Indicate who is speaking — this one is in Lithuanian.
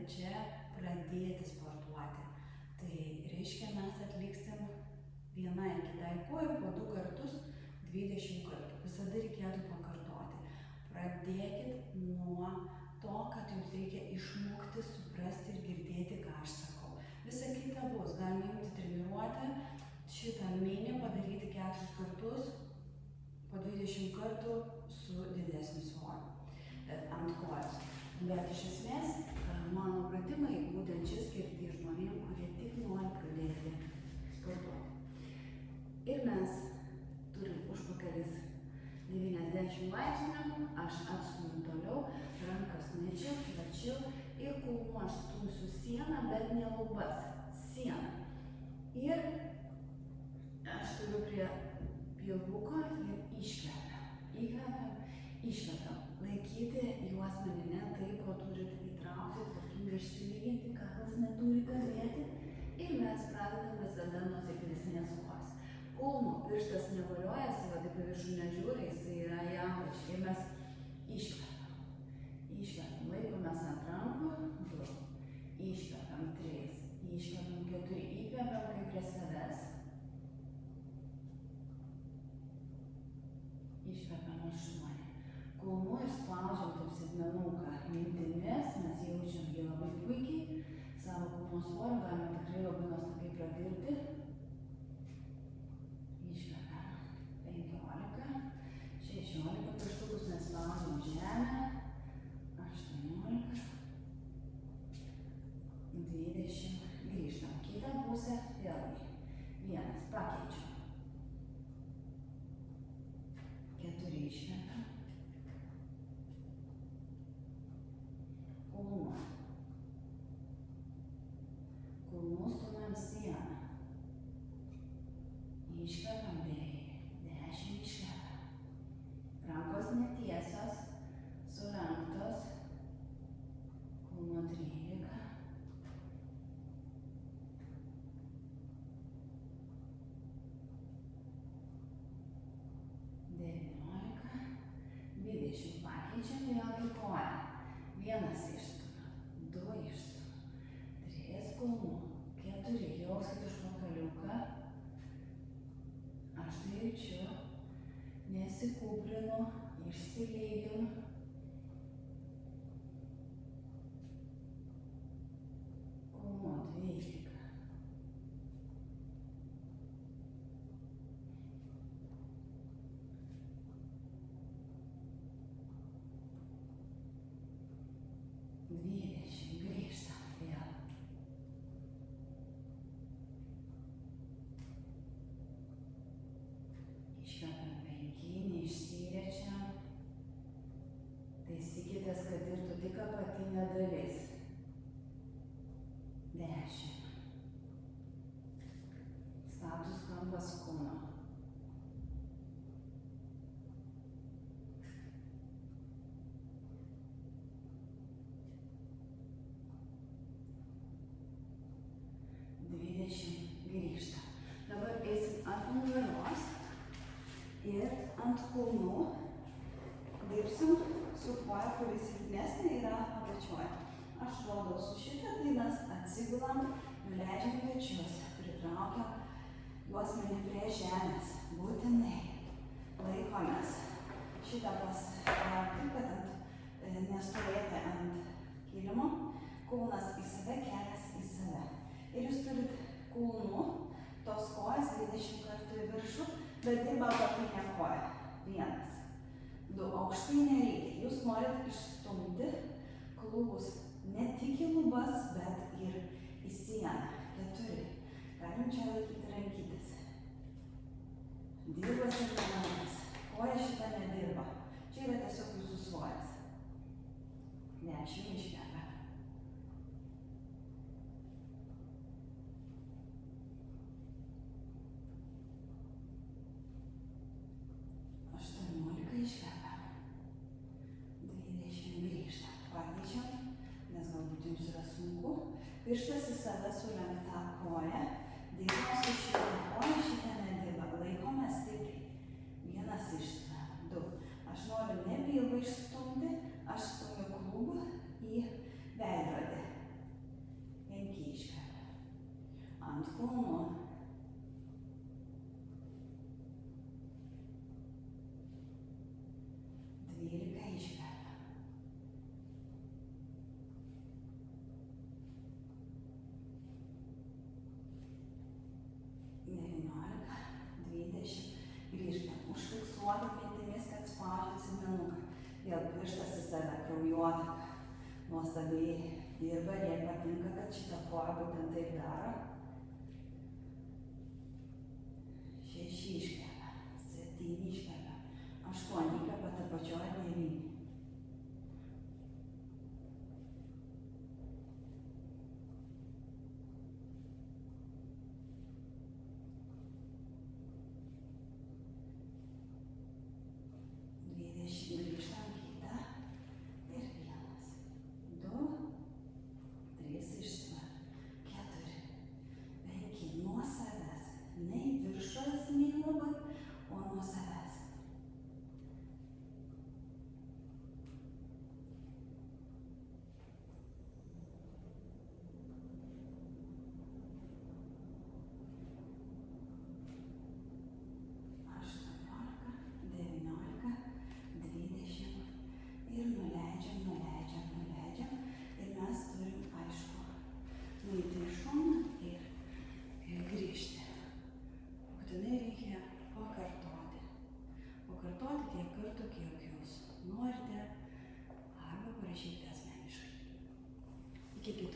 Speaker 1: čia pradėti sportuoti. Tai reiškia, mes atliksim vienai kitai kojai po 2 kartus 20 kartų. Visada reikėtų pakartoti. Pradėkit nuo to, kad jums reikia išmokti, suprasti ir girdėti, ką aš sakau. Visa kita bus. Galime imti treniruotę, šitą mini padaryti 4 kartus po 20 kartų su didesniu svoriu ant kojos. Bet iš esmės, mano pratimai būtent čia skirti žmonėm, kurie tik nori pradėti sportuoti. Ir mes turim užpakalis 90 laipsnių, aš atstumiu toliau, rankas mečiau, plačiau ir kulnu aš stumsiu sieną, bet ne lubas, sieną. Ir aš turiu prie pilvuko ir iškvepiam, įkvepiam, iškvepiam. Laikyti juosmenį ne taip, o turit įtraukti, tvarkingai išsilyginti, kaklas neturi kabėti. Ir mes pradedam visada nuo silpnesnės kojos. Kulnu pirštas nevaliojasi, va taip į viršų nežiūri, jisai yra į apačią. Ir mes iškvepiam. Iškvepiam, laikomės ant rankų, 2, iškvepiam 3, iškvepiam 4, įkvepiam kaip prie savęs. Iškvepiam 8. Kulnu išspaudžiam taip sėdmenuką mintimis, mes jaučiam jį labai puikiai. Savo kulno svorį galime tikrai labai nuostabiai pradirbti. Iškvepiam 15, 16 pirštukus mes spaudžiam žemę, 18, 20, grįžtam. Kitą pusę vėlgi. 1, pakeičiam. 4 iškvepiam. Kulnu. Kulnu stumiam sieną. Iškvepiam beveik. 10 iškvepiam. Rankos netiesios, sulenktos. Kulnu 13. 19. 20. Pakeičiam vėlgi koją. 1 išstumia, 2 išstumia, 3 kulnu, 4 jauskit užpakaliuką. Aš tai jaučiu, nesikuplinu, išsilyginu. Kulnu 12. 20, grįžtam vėl. Iškvepiam 5, neišsirečiam. Taisykitės, kad dirbtų tik apatinė dalis. 10. Status kampas kūno. 20, grįžtam. Dabar eisim ant nugaros ir ant kulnų dirbsim su koja, kuris silpnesnė yra apačioje. Aš rodau su šitą, tai mes atsigulam, nuleidžiam pečius, pritraukiam juosmenį prie žemės. Būtinai laikomės šitą taip pat nestovėti ant kilimo, kulnas į save, kelias į save. Ir jūs turit kulnu, tos kojas 20 kartų į viršų, bet dirba apatinė koja. 1, 2, aukštai nereikia. Jūs norit išstumti klubus ne tik į lubas, bet ir į sieną. 4. Galim čia laikyti rankytis. Dirba silpnumas. Koja šitą nedirba. Čia yra tiesiog jūsų svoris. 10 iškvepiam. 18 iškvepiam. 20 grįžtam. Pakeičiam, nes galbūt jums yra sunku. Pirštas į save sulenktą koją. Dirbam su šitą koją, šitą nedirba. Laikome stipriai. 1 išstumia. 2. Aš noriu ne pilvą išstumti, aš stumiu klubą į veidrodį. kraujotaką. Nuostabiai dirba ir jai patinka, kad šitą koją būtent taip daro. 6 iškepia, 7 iškepia, 8 įkepia tą pačioj 9. Grįžtam kitą ir 1, 2, 3 išsver, 4, 5 nuo savęs, nei viršus, nei labai, o nuo savęs. 18, 19 ir nuleidžiam. Ir mes turim, aišku, nueiti į šoną ir grįžti. Būtinai reikia pakartoti. Pakartoti tiek kartų, kiek jūs norite, arba parašykite asmeniškai. Iki kitų.